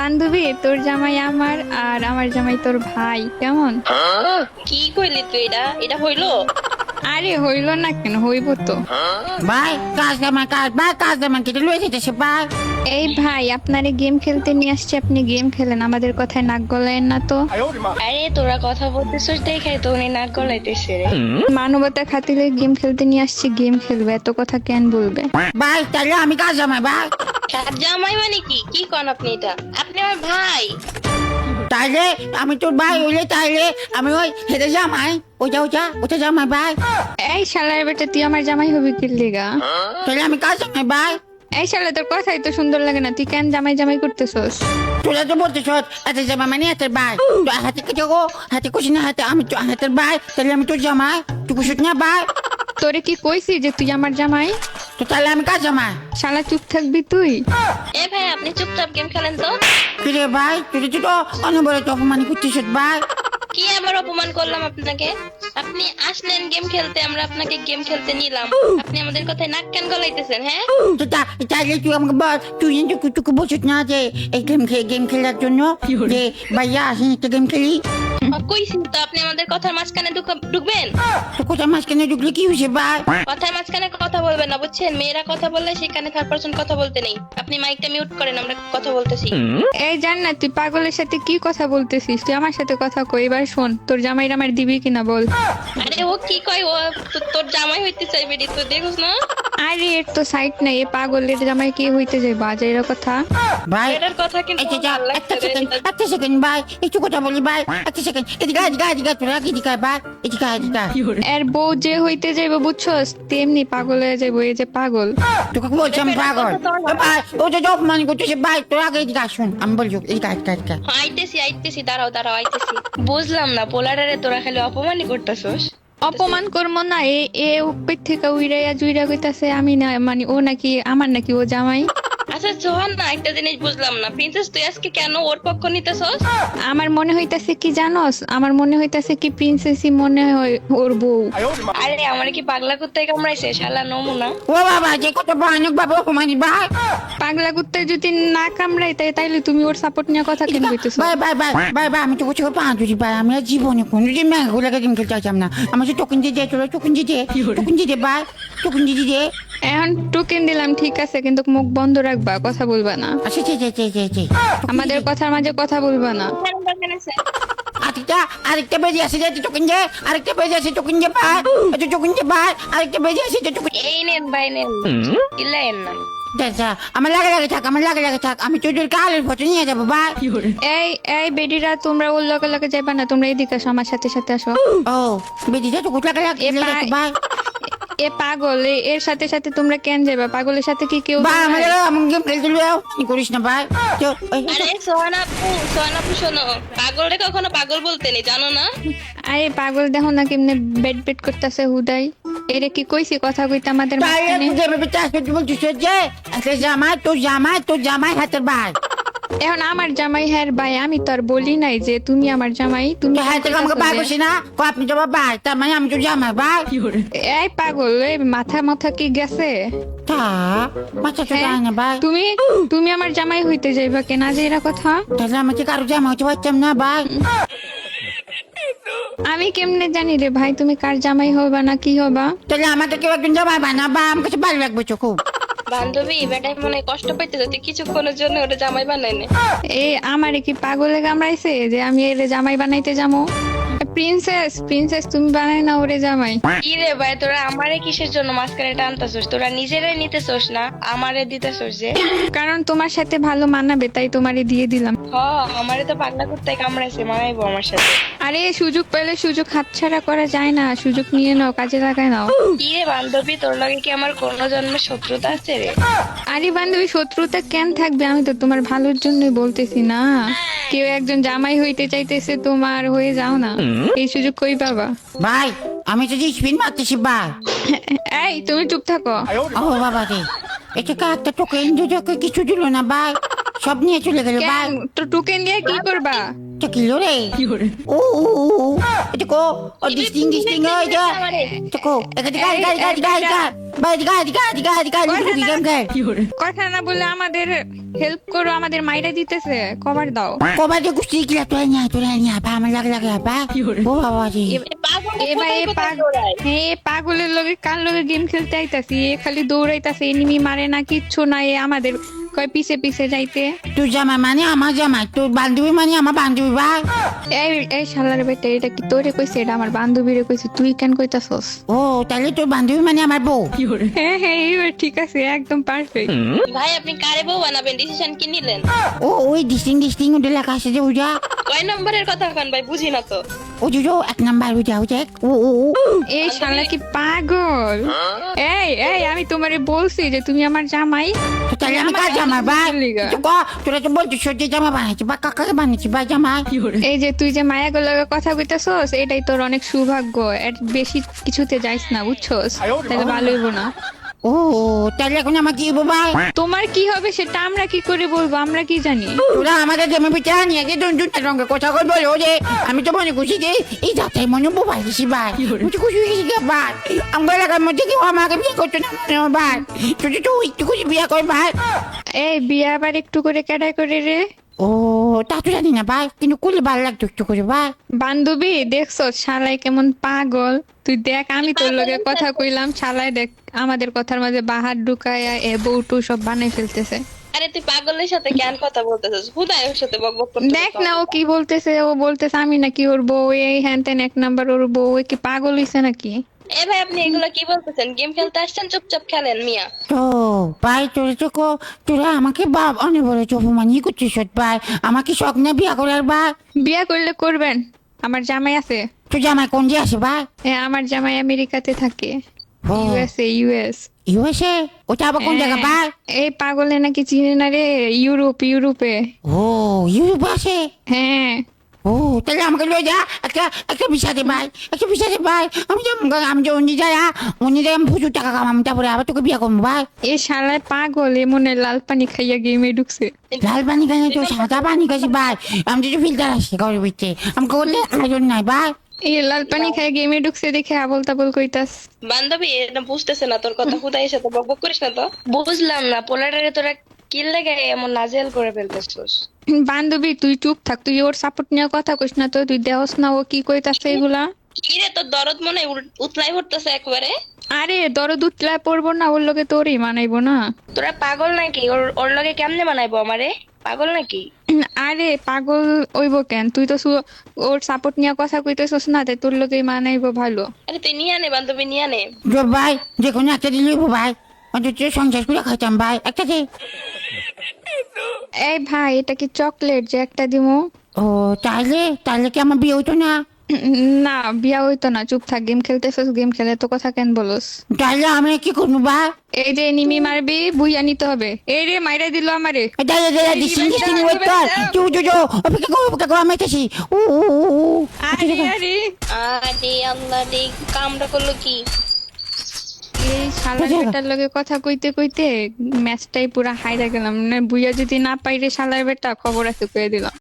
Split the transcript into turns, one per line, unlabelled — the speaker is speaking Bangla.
বান্ধবী, তোর জামাই আমার আর আমার জামাই তোর ভাই, কেমন?
কি কইলি তুই? এটা হইলো?
আরে হইল না কেন, হইব তো।
ভাই কাজ জামাই কাজ জামাই কেটে লয়ে যেতেছে ভাই।
এই ভাই, আপনারে গেম খেলতে নিয়ে আসছি, আপনি গেম খেলেন, আমাদের কথায় নাক গলায়েন না তো।
আরে তোরা কথা বলতেছিস দেখাই তো উনি নাক গলাইতেছে রে।
মানবতার খাতিরে গেম খেলতে নিয়ে আসছি, গেম খেলবে, এত কথা কেন বলবে?
ভাই তাহলে আমি কাজ জামাই ভাই।
সাত জামাই মানে কি? কি কন আপনি? এটা আপনি আমার ভাই।
তাইলে আমি তোর ভাই হইলে তাইলে আমি ওই হেঁটে জামাই ওটা জামাই ভাই।
এই শালার বেটা, তুই আমার জামাই হবি কি লিগা?
তাহলে আমি কাজ জামাই ভাই।
এই শালা, তোর কথাই তো সুন্দর লাগে না, তুই কেন জামাই জামাই করতেছস?
তোরা তো বলতেছ হাতে জামাই মানে হাতের ভাই। তো হাতে কেটে গো হাতে কুছি না হাতে আমি তো হাতের ভাই, তাহলে আমি তোর জামাই তুই কুসুত না ভাই।
তোরে কি কইছি যে তুই আমার জামাই?
তো তাহলে আমি কাজ জামাই।
শালা চুপ থাকবি তুই।
এ ভাই আপনি চুপচাপ গেম খেলেন তো।
কিরে ভাই তুই তো অনবরত অপমান করছিস ভাই।
কি আবার অপমান করলাম আপনাকে? আপনি আসলেন গেম খেলতে, আমরা আপনাকে গেম খেলতে নিলাম, আপনি আমাদের কথায় নাক কেন গলাইতেছেন? হ্যাঁ
তো তাইলে তুই আমাকে বল, তুই তোকে বলছিস না যে এই গেম খেলার জন্য যে ভাইয়া আসেন একটা গেম খেলি।
কইছি তো, আপনি আমাদের কথার মাঝখানে ঢুকবেন?
তো কোথায় মাঝখানে ঢুকলে কি হয়েছে ভাই?
কথার মাঝখানে কথা বলবেন না, বুঝছেন? মেয়েরা কথা বললে সেখানে থার্ড পারসন কথা বলতে নেই। আপনি মাইকটা মিউট করেন, আমরা কথা বলতেছি।
এই জান না, তুই পাগলের সাথে কি কথা বলতেছিস? তুই আমার সাথে কথা কই, এবার শোন, তোর জামাইরা আমার দিবি কিনা বল।
আরে ও কি কয়? ও তোর জামাই হইতে চাইবে রে, তো দেখোস না?
আরে এর তো সাইট নাই, এ পাগলের জামাই কি হইতে যায় বাজারের কথা।
ভাই
এটার কথা কিন্তু
এই যে
আমার ভালো লাগছে রে।
একটা সেকেন্ড ভাই, একটু কথা বলি ভাই, একটা সেকেন্ড। এদিকে তোরা এদিকে ভাই, এদিকে।
এর বউ যে হইতে যাইব বুঝছস, তেমনি পাগল হয়ে যাইব, এই যে পাগল।
তোকে বলছি আমি পাগল। ভাই ও যে অপমান করতেছে ভাই, তোর আগে এদিকে আসুন, আমি বলছি এদিকে।
আইতেছি, দাঁড়াও আইতেছি। বুঝলাম না, পোলারে তোরা খালি অপমানই করতেছস।
অপমান করবো না, এ উপর থেকে উইরাইয়া জুইরা কইতাছে আমি না, মানে ও নাকি আমার নাকি ও জামাই।
আচ্ছা সোহান না, একটা জিনিস বুঝলাম না, প্রিন্সেস তুই আজকে কেন ওর পক্ষ নিতেছস?
আমার মনে হইতাছে কি জানোস, আমার মনে হইতাছে কি প্রিন্সেসই মনে হয় ওর বউ।
আরে আমার কি পাগলা কুত্তায় কামড়াইছে শালা নমুনা?
ও বাবা যে কত ভয়ানক বাবা অপমানি ভাই।
পাগলা কুত্তায় যদি না কামড়াই তাইলে তুমি ওর সাপোর্ট নিয়ে কথা কেন কইতেছো?
ভাই আমি তো কিছু পা দুটি ভাই, আমি আর জীবনে কোন যদি ম্যাঙ্গোলাকে গেম খেলতে চাইতাম না। আমার যে টোকেন দিয়ে তোরা টোকেন দিয়ে ভাই, টোকেন দিয়ে।
এখন টোকেন দিলাম ঠিক আছে, কিন্তু মুখ বন্ধ রাখবা, কথা বলবা না।
আচ্ছা
আমাদের কথার মাঝে কথা বলবা না।
আরেকটা বেজে আসে যে টোকেন দিয়ে, আরেকটা বেজে আসে টোকেন দিয়ে ভাই, টোকেন দিয়ে ভাই, আরেকটা বেজে আসে যে টোকেন।
এই নেন ভাই নেন, ইল্লাইন না।
আমার লাগে থাক, আমি তোদের কালের ফটো নিয়ে যাবো ভাই।
এই বেডিরা, তোমরা ওর লগে যাইবা না, তোমরা এদিকে আসো, আমার সাথে আসো।
ও বেদিটা তো কোথায় লাগে ভাই।
এ পাগল, এর সাথে তোমরা কেন যাইবা? পাগলের সাথে কি কেউ
ভাই
যায়?
আমি গেম খেলতে লও কি করিস না ভাই।
আরে সোহান আপু শোনো, পাগলরে কখনো পাগল বলতে নেই, জানো না?
আরে পাগল দেখো না কেমনে বেট করতেছে হুদাই। এরে কি কইছি কথা কইতে আমাদের মাঝখানে?
বলছিস যে একটা তোর জামাই হাতের ভাই।
এখন আমার জামাই হ্যাঁ ভাই, আমি তো আর বলি নাই যে তুমি আমার জামাই, তুমি
হাতে আমাকে ভাই বসি না, আপনি তো ভাই, তার মানে আমি তো জামাই ভাই।
এই পাগল, এই মাথা কি গেছে?
তা মাথা তো যায় না ভাই।
তুমি আমার জামাই হইতে যাইবা কেনা যে এরা কথা?
তাহলে আমাকে কারো জামা হতে পারতাম না ভাই।
আমি কেমনে জানি রে ভাই তুমি কার জামাই হবা না কি হবা?
তাহলে আমাকে কেউ একজন জামাই বানা বা আমার কাছে ভালো লাগবে তো খুব।
বান্ধবী বেটাই মনে হয় কষ্ট পাইতেছে, তুই কিছুক্ষণের জন্য ওটা জামাই বানাই নে।
এই আমারে কি পাগলে কামড়াইছে যে আমি এর জামাই বানাইতে যাবো? প্রিন্সেস তুমি বানাই না ওরে জামাই।
কি রে ভাই, তোরা আমারে কিসের জন্য মাঝখানে টানতাছস? তোরা নিজেরাই নিতেছস না, আমারে দিতেছস যে।
কারণ তোমার সাথে ভালো মানাবে তাই তোমারে দিয়ে দিলাম।
আমারে তো পাগলা কুত্তায় কামড়াইছে, মানাইবো আমার সাথে।
আরে সুযোগ পেলে সুযোগ হাতছাড়া করা যায় না, সুযোগ নিয়ে নাও, কাজে লাগায় নাও।
কি রে বান্ধবী, তোর লগে কি আমার কোনো জন্মের শত্রুতা আছে রে?
আরে বান্ধবী, শত্রুতা কেন থাকবে? আমি তো তোমার ভালোর জন্যই বলতেছি না। কেউ একজন জামাই হইতে চাইতেছে, তোমার হয়ে যাও না, এই সুযোগ কই পাবা?
ভাই আমি তো স্পিন মারতেছি ভাই।
এই তুমি চুপ থাকো।
ও বাবা রে, এটা কাকটা টোকেন কিছু দিল না ভাই। সব নিয়ে চলে গেল ভাই।
কেন তো টোকেন দিয়ে কি করবা?
এটা কি লো রে? ও এটা কো ও ডিস্টিং ওই যা এটা কো এটা গাড়ি ভাই গাড়ি গেম খেল।
কথা না বলে আমাদের হেল্প করো, আমাদের মাইরা দিতেছে, কভার দাও।
কবার যে কুস্তি কিলা তোরা নিয়ে ভাই আমার লাগে ভাই। ও বাবা জি
পাগলের লগে কার লগে গেম খেলতে আইতাছি, এ খালি দৌড়াইতাছে, এনিমি মারে না, কিচ্ছু নাই, এ আমাদের কয় পিছে পিছে যাইতে।
তোর জামাই মানে আমার জামাই, তোর বান্ধবী মানে আমার বান্ধবী ভাই।
এই শালার বেটা, এটা কি তোরে কইছে? এটা আমার বান্ধবীরে কইছে, তুই কেন কইতাছস?
ও তাহলে তোর বান্ধবী মানে আমার বউ।
হ্যাঁ এইবার ঠিক আছে, একদম পারফেক্ট।
ভাই আপনি কারে বউ বানাবেন, ডিসিশন কি নিলেন?
ও ওই ডিস্টিং ওদের লেখা আছে যে ওইটা।
কয় নম্বরের কথা কন ভাই, বুঝি না তো।
ও যে এক নাম্বার ওইটা ও
এই শালা কি পাগল? এই আমি তোমারে বলছি যে তুমি আমার জামাই।
তো তাহলে আমি কার জামাই ভাই? তোরা তো বলছিস সত্যি জামা বানাইছি বা কাকাকে বানিয়েছি ভাই জামাই।
এই যে তুই যে মায়াগুলোর লগে কথা কইতাছস, এটাই তোর অনেক সৌভাগ্য। এর বেশি কিছুতে যাইস না, বুঝছস? তাহলে ভালো হইব না।
ও তাহলে এখন আমার কি হবো ভাই?
তোমার কি হবে সেটা আমরা কি করে বলবো? আমরা কি জানি?
তোরা আমাদের জমি পিঠা নিয়ে গিয়ে দুটা রঙের কথা কই বলো যে আমি তো মনে করছি যে এই যাত্রায় মনে মোবাইল দিছি ভাই। আমি তো খুশি হয়েছি ভাই। আমার এলাকার মধ্যে কেউ আমাকে বিয়ে করতো না মনে হয় ভাই। তুই তো একটু খুশি বিয়ে কর ভাই।
এই বিয়ে আবার একটু করে কেডা করে রে?
ও তা তো জানি না ভাই, কিন্তু করলে ভালো লাগতো একটু করে ভাই।
বান্ধবী দেখছো শালাই কেমন পাগল? তুই দেখ, আমি তোর লগে কথা কইলাম, শালাই দেখ আমাদের কথার মাঝে বাহার ঢুকায়া এ বউটু সব বানাই ফেলতেছে।
আরে তুই পাগলের সাথে কেন কথা বলতেছিস? হুদায় ওর সাথে বকবক করতে
দেখ না ও কি বলতেছে, ও বলতেছে আমি নাকি ওর বউ, এই হ্যান তেন, এক নাম্বার ওর বউ। কি পাগল হইছে নাকি?
এ ভাই আপনি এগুলো কি বলতেছেন? গেম খেলতে আসছেন, চুপচাপ খেলেন মিয়া।
তো ভাই তোরা আমাকে বাপ অনেক বড় অপমানই করছিস ভাই। আমাকে শখ না বিয়া করার ভাই।
বিয়া করলে করবেন, আমার জামাই আছে।
তোর জামাই কোন দিয়ে আসে ভাই?
আমার জামাই আমেরিকাতে থাকে,
ও
ইউএস।
ইউএসএ? ওটা আবার কোন জায়গা ভাই?
এই পাগলে নাকি চিনে না রে, ইউরোপে।
ও ইউরোপ আছে?
হ্যাঁ
ও তাহলে আমাকে লয়ে যা, একটা ভিসা দে ভাই, একটা ভিসা দে ভাই। আমি যে অন্য যাই আমি প্রচুর টাকা কামাম, তারপরে আবার তোকে বিয়ে করবো ভাই।
এই শালায় পাগল, এ মনে হয় লাল পানি খাইয়া গেমে ঢুকছে।
লাল পানি খাই তো সাদা পানি খাইছি ভাই। আমি তো ফিল্টার আসছি ঘরের ভিতরে, আমাকে বলতে আয়োজন নাই ভাই।
এই লাল পানি খাইয়া গেমে ঢুকছে দেখে আবল তাবল কইতাস।
বান্ধবী এটা বুঝতেছে না তোর কথা, হুদায়ের সাথে বকবক করিস না তো। বুঝলাম না পোলাটারে তোরা কি লাগে এমন নাজেল করে ফেলতেছিস।
বান্ধবী তুই চুপ থাক, তুই ওর সাপোর্ট নিয়ে কথা কইস না তো, তুই দেহস না ও কি কইতাছে এগুলা।
কি রে তোর দরদ মনে হয় উতলাই পড়তেছে একবারে।
আরে দরদ উতলায় পড়বো না, ওর লগে তোরই মানাইবো না।
তোরা পাগল নাকি? ওর লগে কেমনে বানাইবো আমারে? পাগল নাকি?
আরে পাগল ওইব কেন, তুই তো ওর সাপোর্ট নিয়ে কথা কইতেছস না, তাই তোর লগে মানাইবো ভালো।
আরে তুই নিয়ে আনে বান্ধবী, নিয়ে আনে।
ভাই যে কোনো একটা দিলে ভাই, অন্তত সংসার করে খাইতাম ভাই, একটা দে।
এই ভাই এটা কি চকলেট যে একটা দিমু?
ও তাহলে কি আমার বিয়ে হইতো না?
না বিয়া হইতো না, চুপ থাক। গেম খেলতেছস, গেম খেলে তো কথা কেন বলস?
তাহলে আমি কি করবো ভাই?
এই যে নিমি মারবি, বুইয়া নিতে হবে। এই রে মাইরা দিল আমারে।
ডিস্টিং ওয়েট কর, অপেক্ষা কর আমি আইতাছি।
আরে
আরে আল্লাহ রে, কামড়া করলো কি?
এই শালার বেটার লগে কথা কইতে কইতে ম্যাচটাই পুরা হাইরা গেলাম। বুইয়া যদি না পাইরে শালার বেটা, খবর আছে কয়ে দিলাম।